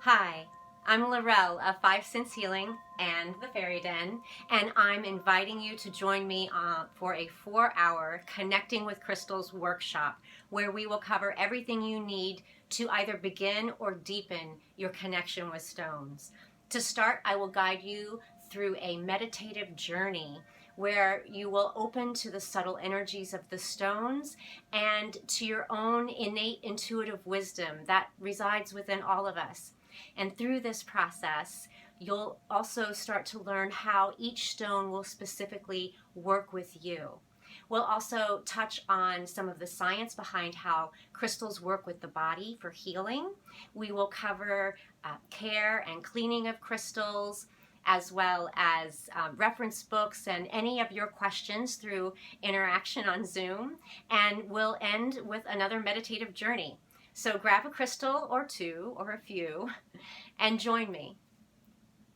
Hi, I'm Laurel of Five Sense Healing and the Fairy Den, and I'm inviting you to join me for a 4-hour Connecting with Crystals workshop where we will cover everything you need to either begin or deepen your connection with stones. To start, I will guide you through a meditative journey where you will open to the subtle energies of the stones and to your own innate intuitive wisdom that resides within all of us. And through this process, you'll also start to learn how each stone will specifically work with you. We'll also touch on some of the science behind how crystals work with the body for healing. We will cover care and cleaning of crystals, as well as reference books and any of your questions through interaction on Zoom. And we'll end with another meditative journey. So grab a crystal or two or a few and join me.